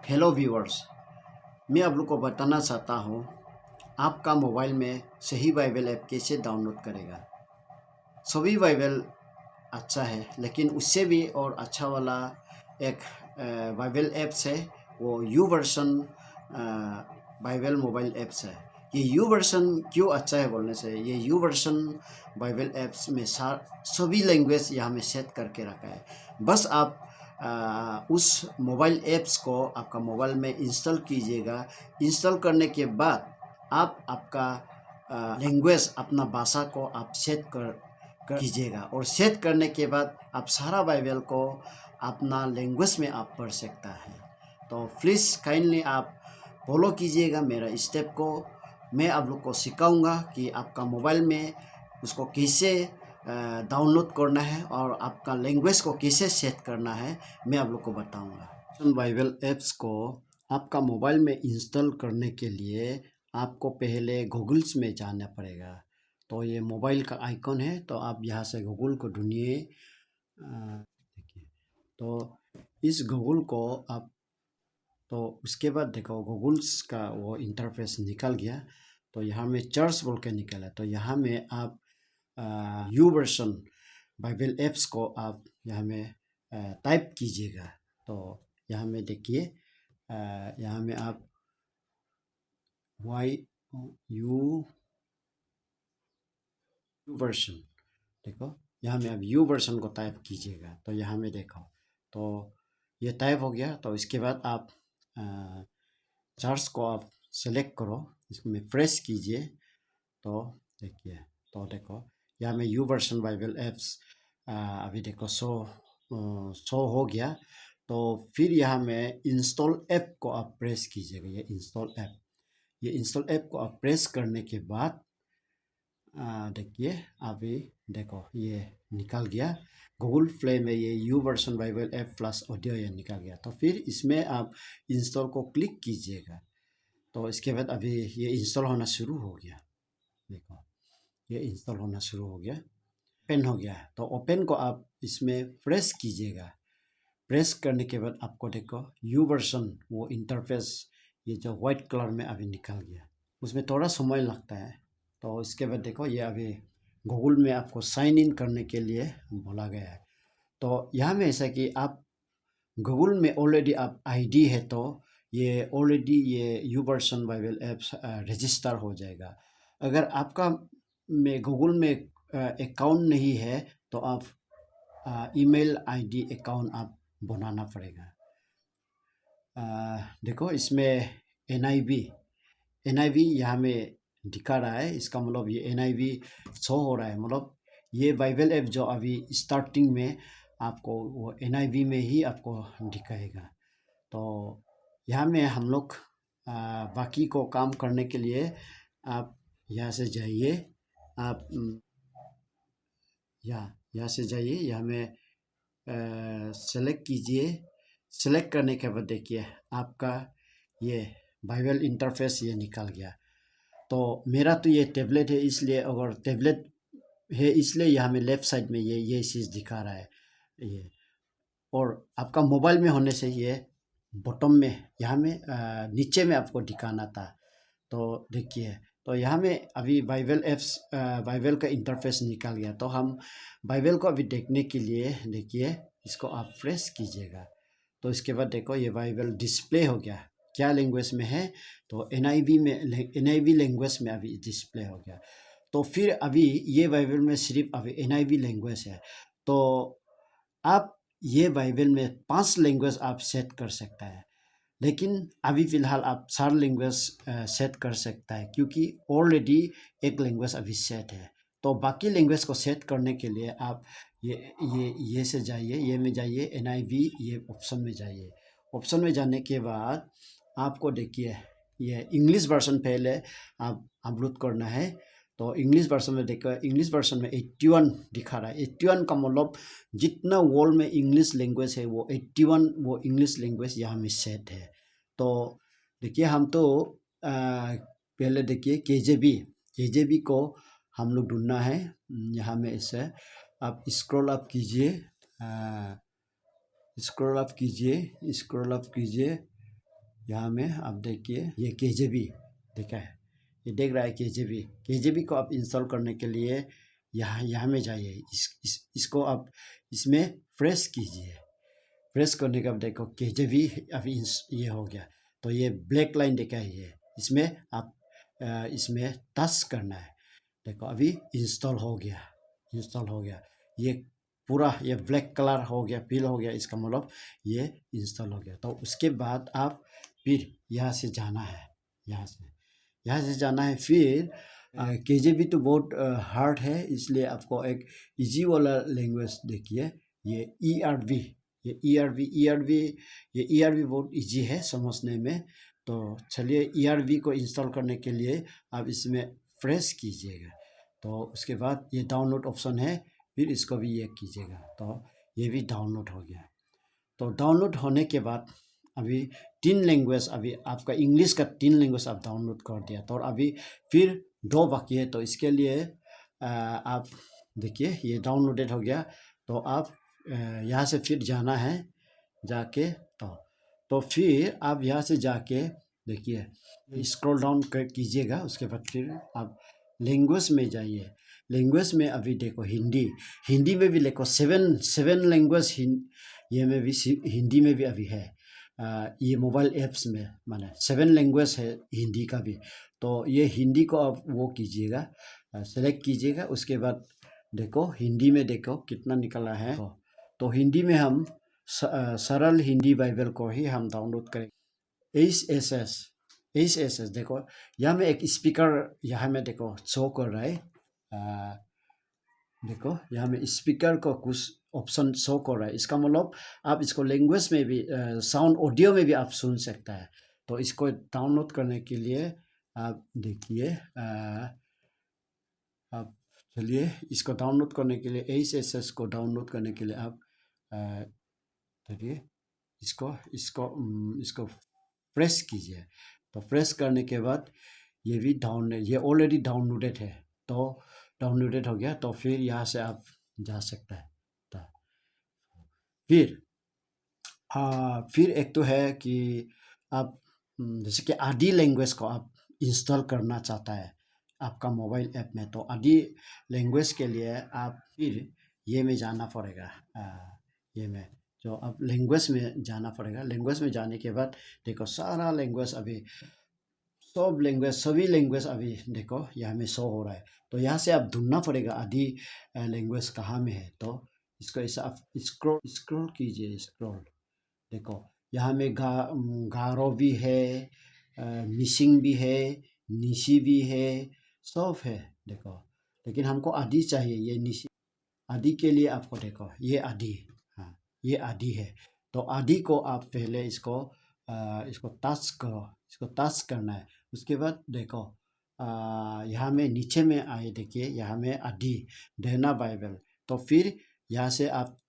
Hello viewers. मैं आप लोग को बताना चाहता हूँ आपका मोबाइल में सही बाइबल ऐप कैसे डाउनलोड करेगा। सभी बाइबल अच्छा है, लेकिन उससे भी और अच्छा वाला एक बाइबल ऐप्स है, वो YouVersion Bible mobile apps है। ये यू वर्सन क्यों अच्छा है बोलने से, ये यू वर्सन बाइबल ऐप्स में सभी लैंग्वेज यहाँ में सेट करके रखा है। बस आप उस मोबाइल ऐप्स को आपका मोबाइल में इंस्टॉल कीजिएगा। इंस्टॉल करने के बाद आप आपका लैंग्वेज, अपना भाषा को आप सेट कीजिएगा, और सेट करने के बाद आप सारा बाइबल को अपना लैंग्वेज में आप पढ़ सकता है। तो प्लीज़ काइंडली आप फॉलो कीजिएगा मेरा स्टेप को। मैं आप लोग को सिखाऊंगा कि आपका मोबाइल में उसको कैसे डाउनलोड करना है और आपका लैंग्वेज को कैसे सेट करना है, मैं आप लोग को बताऊंगा। बाइबल ऐप्स को आपका मोबाइल में इंस्टॉल करने के लिए आपको पहले गूगल्स में जाना पड़ेगा। तो ये मोबाइल का आइकॉन है, तो आप यहाँ से गूगल को ढूंढिए। देखिए, तो इस गूगल को आप, तो उसके बाद देखो गूगल्स का वो इंटरफेस निकल गया। तो यहाँ में चर्च बोल के निकला, तो यहाँ में आप यू वर्सन बाइबल ऐप्स को आप यहाँ में टाइप कीजिएगा। तो यहाँ में देखिए, यहाँ में आप वाई यू वर्सन, देखो यहाँ में आप यू वर्सन को टाइप कीजिएगा। तो यहाँ में देखो, तो ये टाइप हो गया। तो इसके बाद आप चार्ट्स को आप सेलेक्ट करो, इसमें प्रेस कीजिए। तो देखिए, तो देखो यहाँ में यू वर्सन बाइबल ऐप्स अभी देखो शो हो गया। तो फिर यहाँ में इंस्टॉल ऐप को आप प्रेस कीजिएगा। ये इंस्टॉल ऐप को आप प्रेस करने के बाद देखिए, अभी देखो ये निकल गया। गूगल प्ले में ये YouVersion Bible app plus audio ये निकल गया। तो फिर इसमें आप इंस्टॉल को क्लिक कीजिएगा। तो इसके बाद अभी ये इंस्टॉल होना शुरू हो गया। देखो ये इंस्टॉल होना शुरू हो गया, ओपन हो गया। तो ओपन को आप इसमें प्रेस कीजिएगा। प्रेस करने के बाद आपको देखो यू वर्सन वो इंटरफेस, ये जो वाइट कलर में अभी निकल गया। उसमें थोड़ा समय लगता है। तो इसके बाद देखो ये अभी गूगल में आपको साइन इन करने के लिए बोला गया है। तो यहाँ में ऐसा कि आप गूगल में ऑलरेडी आप आईडी है, तो ये ऑलरेडी ये YouVersion Bible apps register हो जाएगा। अगर आपका में गूगल में अकाउंट नहीं है, तो आप ईमेल आईडी अकाउंट आप बनाना पड़ेगा। देखो इसमें एनआईवी यहाँ में दिखा रहा है। इसका मतलब ये एनआईवी शो हो रहा है, मतलब ये बाइबल ऐप जो अभी स्टार्टिंग में आपको वो एनआईवी में ही आपको दिखाएगा। तो यहाँ में हम लोग बाकी को काम करने के लिए आप यहाँ से जाइए। आप यहाँ से जाइए, यहाँ में सेलेक्ट कीजिए। सेलेक्ट करने के बाद देखिए आपका ये बाइबल इंटरफेस ये निकल गया। तो मेरा तो ये टैबलेट है, इसलिए अगर टैबलेट है इसलिए यहाँ में लेफ़्ट साइड में ये चीज़ दिखा रहा है ये। और आपका मोबाइल में होने से ये बॉटम में यहाँ में नीचे में आपको दिखाना था। तो देखिए, तो यहाँ में अभी बाइबल का इंटरफेस निकल गया। तो हम बाइबल को अभी देखने के लिए देखिए, इसको आप प्रेस कीजिएगा। तो इसके बाद देखो ये बाइबल डिस्प्ले हो गया। क्या लैंग्वेज में है, तो एनआईवी लैंग्वेज में अभी डिस्प्ले हो गया। तो फिर अभी ये बाइबल में सिर्फ अभी एनआईवी लैंग्वेज है। तो आप ये बाइबल में 5 लैंग्वेज आप सेट कर सकता है, लेकिन अभी फ़िलहाल आप 4 लैंग्वेज सेट कर सकता है, क्योंकि ऑलरेडी एक लैंग्वेज अभी सेट है। तो बाकी लैंग्वेज को सेट करने के लिए आप ये से जाइए, ये में जाइए, एनआईवी ये ऑप्शन में जाइए। ऑप्शन में जाने के बाद आपको देखिए ये इंग्लिश वर्जन पहले आप अपलोड करना है। तो इंग्लिश वर्जन में देखो, इंग्लिश वर्जन में 81 दिखा रहा है। 81 का मतलब जितना वर्ल्ड में इंग्लिश लैंग्वेज है वो 81 वो इंग्लिश लैंग्वेज यहाँ में सेट है। तो देखिए हम तो पहले देखिए केजेबी को हम लोग ढूंढना है। यहाँ में ऐसे आप स्क्रॉल अप कीजिए, स्क्रॉल अप कीजिए। यहाँ में आप देखिए ये केजेबी देखा है, ये देख रहा है केजेबी। केजेबी को आप इंस्टॉल करने के लिए यहाँ में जाइए, इसको आप इसमें प्रेस कीजिए। प्रेस करने का आप देखो केजेबी अभी ये हो गया। तो ये ब्लैक लाइन देखा है, ये इसमें आप इसमें टच करना है। देखो अभी इंस्टॉल हो गया, इंस्टॉल हो गया। ये पूरा ये ब्लैक कलर हो गया, फिल हो गया, इसका मतलब ये इंस्टॉल हो गया। तो उसके बाद आप फिर यहाँ से जाना है, यहाँ से जाना है। फिर केजेबी तो बहुत हार्ड है, इसलिए आपको एक इजी वाला लैंग्वेज देखिए, ये ERV। ये ERV बहुत इजी है समझने में। तो चलिए ERV को इंस्टॉल करने के लिए आप इसमें प्रेस कीजिएगा। तो उसके बाद ये डाउनलोड ऑप्शन है, फिर इसको भी ये कीजिएगा। तो ये भी डाउनलोड हो गया। तो डाउनलोड होने के बाद अभी 3 लैंग्वेज, अभी आपका इंग्लिश का 3 लैंग्वेज आप डाउनलोड कर दिया। तो अभी फिर 2 बाकी है। तो इसके लिए आप देखिए ये डाउनलोडेड हो गया। तो आप यहाँ से फिर जाना है, जाके तो फिर आप यहाँ से जाके देखिए स्क्रॉल डाउन कीजिएगा। उसके बाद फिर आप लैंग्वेज में जाइए। लैंग्वेज में अभी देखो हिंदी में भी देखो 7 लैंग्वेज ये में भी हिंदी में भी अभी है। ये मोबाइल ऐप्स में माने 7 लैंग्वेज है हिंदी का भी। तो ये हिंदी को आप वो कीजिएगा, सेलेक्ट कीजिएगा। उसके बाद देखो हिंदी में देखो कितना निकला है। तो हिंदी में हम सरल हिंदी बाइबल को ही हम डाउनलोड करेंगे। HSS देखो यहाँ में एक स्पीकर यहाँ में देखो शो कर रहा है। देखो यहाँ में स्पीकर को कुछ ऑप्शन शो कर रहा है। इसका मतलब आप इसको लैंग्वेज में भी साउंड ऑडियो में भी आप सुन सकता है। तो इसको डाउनलोड करने के लिए आप देखिए आप चलिए इसको डाउनलोड करने के लिए HSS को डाउनलोड करने के लिए आप देखिए इसको प्रेस कीजिए। तो प्रेस करने के बाद ये भी ये ऑलरेडी डाउनलोडेड है। तो डाउनलोडेड हो गया। तो फिर यहाँ से आप जा सकता है। तो फिर एक तो है कि आप जैसे कि आदि लैंग्वेज को आप इंस्टॉल करना चाहता है आपका मोबाइल ऐप में। तो आदि लैंग्वेज के लिए आप फिर ये में जाना पड़ेगा। ये में जो आप लैंग्वेज में जाना पड़ेगा। लैंग्वेज में जाने के बाद देखो सारा लैंग्वेज अभी सभी लैंग्वेज अभी देखो यहाँ में शो हो रहा है। तो यहाँ से आप ढूंढना पड़ेगा आदि लैंग्वेज कहाँ में है। तो इसको ऐसा आप स्क्रॉल कीजिए। स्क्रॉल देखो यहाँ में गारो भी है, मिसिंग भी है, निशी भी है, सब है देखो। लेकिन हमको आदि चाहिए, ये निशी। आदि के लिए आपको देखो ये आदि, हाँ ये आदि है। तो आदि को आप पहले इसको टच करो, इसको टच करना है। उसके बाद देखो यहाँ में नीचे में आए, देखिए यहाँ में आदि देना बाइबल। तो फिर यहाँ से आप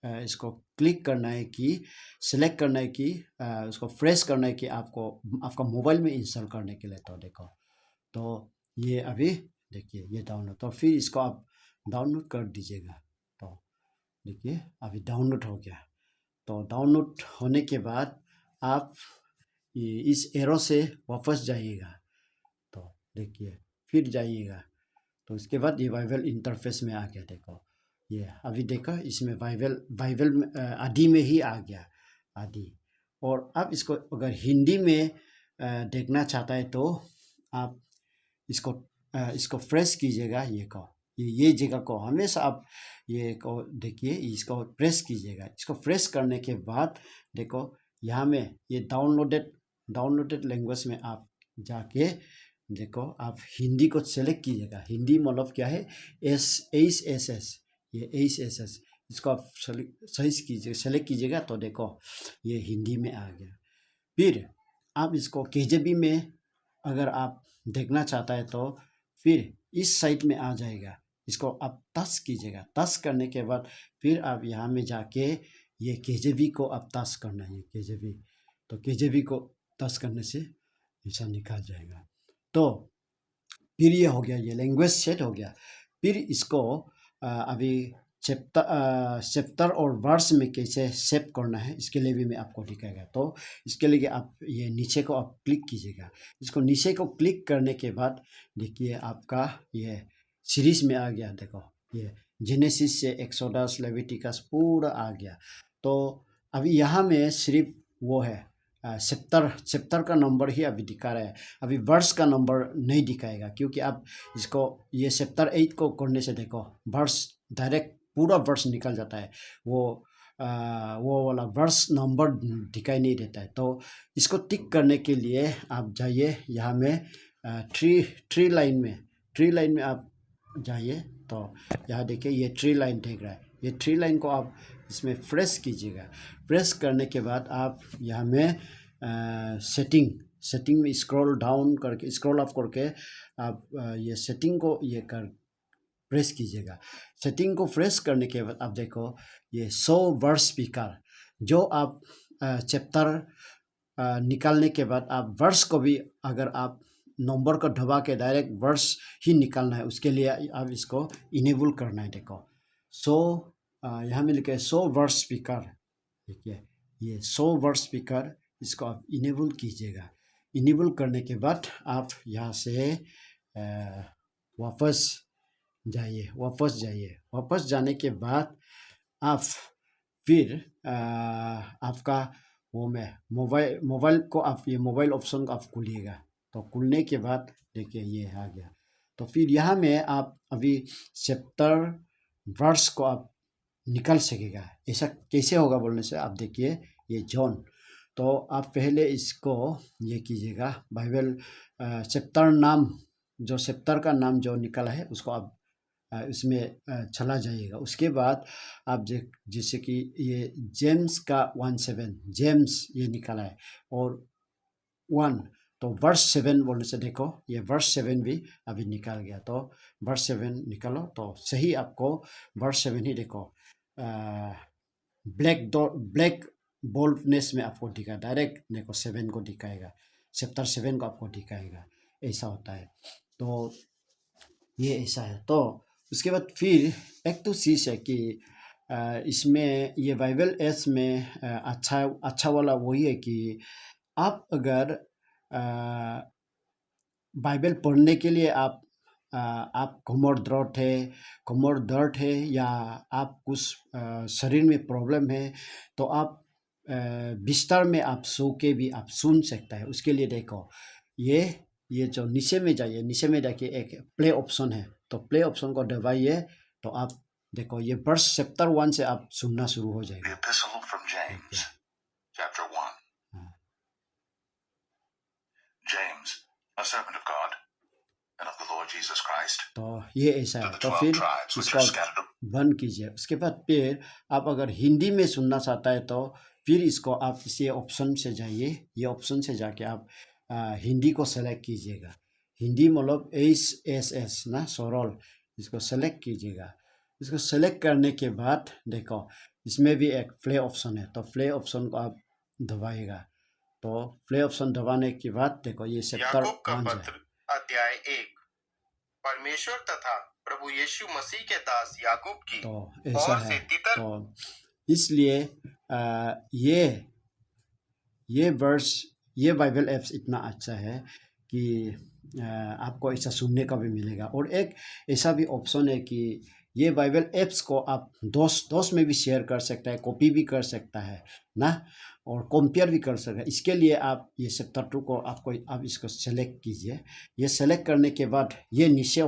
इसको क्लिक करना है कि सिलेक्ट करना है कि उसको प्रेस करना है कि आपको आपका मोबाइल में इंस्टॉल करने के लिए। तो देखो तो ये अभी देखिए ये डाउनलोड। तो फिर इसको आप डाउनलोड कर दीजिएगा। तो देखिए अभी डाउनलोड हो गया। तो डाउनलोड होने के बाद आप इस एरो से वापस जाइएगा। तो देखिए फिर जाइएगा। तो उसके बाद ये बाइबल इंटरफेस में आ गया। देखो ये अभी देखो इसमें बाइबल आदि में ही आ गया, आदि। और आप इसको अगर हिंदी में देखना चाहता है तो आप इसको प्रेस कीजिएगा। ये जगह को हमेशा आप ये को देखिए, इसको प्रेस कीजिएगा। इसको प्रेस करने के बाद देखो यहाँ में ये डाउनलोडेड लैंग्वेज में आप जाके देखो आप हिंदी को सेलेक्ट कीजिएगा। हिंदी मतलब क्या है, HSS, ये HSS इसको आप सही सेलेक्ट कीजिएगा। तो देखो ये हिंदी में आ गया। फिर आप इसको KJV में अगर आप देखना चाहता है तो फिर इस साइड में आ जाएगा। इसको आप टच कीजिएगा। टच करने के बाद फिर आप यहाँ में जाके ये KJV को आप टच करना है, KJV। तो KJV को टच करने से ऐसा निकल जाएगा। तो फिर ये हो गया, ये लैंग्वेज सेट हो गया। फिर इसको अभी चैप्टर और वर्स में कैसे सेव करना है, इसके लिए भी मैं आपको दिखाएगा। तो इसके लिए आप ये नीचे को आप क्लिक कीजिएगा। इसको नीचे को क्लिक करने के बाद देखिए आपका ये सीरीज में आ गया। देखो ये जेनेसिस से एक्सोडस लेविटिकस पूरा आ गया। तो अभी यहाँ में सिर्फ वो है चैप्टर का नंबर ही अभी दिखा रहा है, अभी वर्स का नंबर नहीं दिखाएगा, क्योंकि आप इसको ये चैप्टर 8 को करने से देखो वर्स डायरेक्ट पूरा वर्स निकल जाता है, वो वाला वर्स नंबर दिखाई नहीं देता है। तो इसको टिक करने के लिए आप जाइए यहाँ में ट्री लाइन में आप जाइए। तो यहाँ देखिए ये ट्री लाइन देख रहा है, ये ट्री लाइन को आप इसमें प्रेस कीजिएगा। प्रेस करने के बाद आप यहाँ में सेटिंग में स्क्रॉल डाउन करके स्क्रॉल अप करके आप ये सेटिंग को ये कर प्रेस कीजिएगा। सेटिंग को प्रेस करने के बाद आप देखो ये शो वर्स स्पीकर, जो आप चैप्टर निकालने के बाद आप वर्स को भी अगर आप नंबर को दबा के डायरेक्ट वर्स ही निकालना है, उसके लिए आप इसको इनेबल करना है। देखो यहाँ में लिखा है शो वर्स स्पीकर, देखिए ये शो वर्स स्पीकर, इसको आप इनेबल कीजिएगा। इनेबल करने के बाद आप यहाँ से वापस जाइए। वापस जाने के बाद आप फिर आपका वो में मोबाइल को आप ये मोबाइल ऑप्शन को आप खोलिएगा। तो खुलने के बाद देखिए ये आ गया। तो फिर यहाँ में आप अभी चैप्टर वर्स को आप निकाल सकेगा। ऐसा कैसे होगा बोलने से आप देखिए ये जॉन, तो आप पहले इसको ये कीजिएगा, बाइबल चैप्टर नाम, जो चैप्टर का नाम जो निकाला है उसको आप इसमें चला जाइएगा। उसके बाद आप जैसे कि ये जेम्स का 1:7 जेम्स ये निकाला है और 1, तो वर्स 7 बोलने से देखो ये वर्स 7 भी अभी निकाल गया। तो वर्स 7 निकालो तो सही आपको वर्स 7 ही देखो ब्लैक बोल्डनेस में आपको दिखा, डायरेक्ट देखो 7 को दिखाएगा, चैप्टर 7 को आपको दिखाएगा। ऐसा होता है, तो ये ऐसा है। तो उसके बाद फिर एक तो चीज़ है कि इसमें ये बाइबल एप्स में अच्छा वाला वही है कि आप अगर बाइबल पढ़ने के लिए आप कमर दर्द है या आप कुछ शरीर में प्रॉब्लम है, तो आप बिस्तर में आप सो के भी आप सुन सकता है। उसके लिए देखो ये जो नीचे में जाइए, नीचे में जाके एक प्ले ऑप्शन है, तो प्ले ऑप्शन को दबाइए तो आप देखो ये वर्स चैप्टर 1 से आप सुनना शुरू हो जाएगा। The Epistle from James, chapter 1. James, a servant of God and of the Lord Jesus Christ. तो ये ऐसा है। तो फिर इसको बंद कीजिए। उसके बाद फिर आप अगर हिंदी में सुनना चाहता है तो फिर इसको आप इसी ऑप्शन से जाइए, ये ऑप्शन से जाके आप हिंदी को सेलेक्ट कीजिएगा। हिंदी मतलब HSS ना सरल, इसको सेलेक्ट कीजिएगा। इसको सेलेक्ट करने के बाद देखो इसमें भी एक प्ले ऑप्शन है, तो प्ले ऑप्शन को आप दबाइएगा। तो प्ले ऑप्शन दबाने के बाद देखो ये चैप्टर 1 है, अध्याय 1। परमेश्वर तथा प्रभु यीशु मसीह के दास याकूब की तो ऐसा है। तो इसलिए ये वर्स, ये बाइबल एप्स इतना अच्छा है कि आपको ऐसा सुनने का भी मिलेगा। और एक ऐसा भी ऑप्शन है कि ये बाइबल एप्स को आप दोस्त में भी शेयर कर सकता है, कॉपी भी कर सकता है ना, और कंपेयर भी कर सकता है। इसके लिए आप ये चैप्टर 2 को आप इसको सेलेक्ट कीजिए। ये सेलेक्ट करने के बाद ये नीचे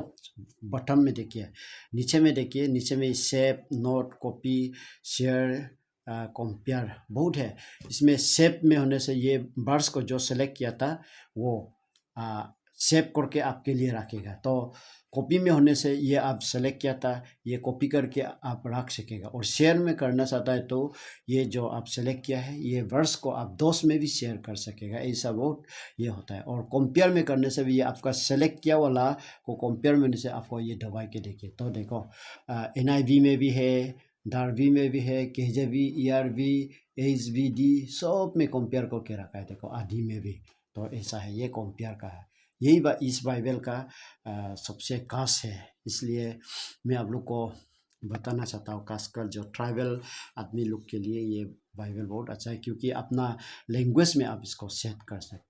बटन में देखिए, नीचे में save, note, copy, share, compare बहुत है। इसमें सेव में होने से ये वर्स को जो सेलेक्ट किया था वो सेव करके आपके लिए रखेगा। तो कॉपी में होने से ये आप सेलेक्ट किया था, ये कॉपी करके आप रख सकेगा। और शेयर में करना चाहता है तो ये जो आप सेलेक्ट किया है ये वर्स को आप दोस्त में भी शेयर कर सकेगा। ऐसा बहुत ये होता है। और कंपेयर में करने से भी ये आपका सेलेक्ट किया वाला को कंपेयर में होने से आपको ये दबा के देखिए। तो देखो NIV में भी है, डार्बी में भी है, KJV, ERV, HBD सब में कंपेयर करके रखा है। देखो आदि में भी, तो ऐसा है, ये कंपेयर का है। यही इस बाइबल का सबसे खास है। इसलिए मैं आप लोग को बताना चाहता हूँ, खासकर जो ट्राइबल आदमी लोग के लिए ये बाइबल बहुत अच्छा है, क्योंकि अपना लैंग्वेज में आप इसको सेट कर सकते हैं।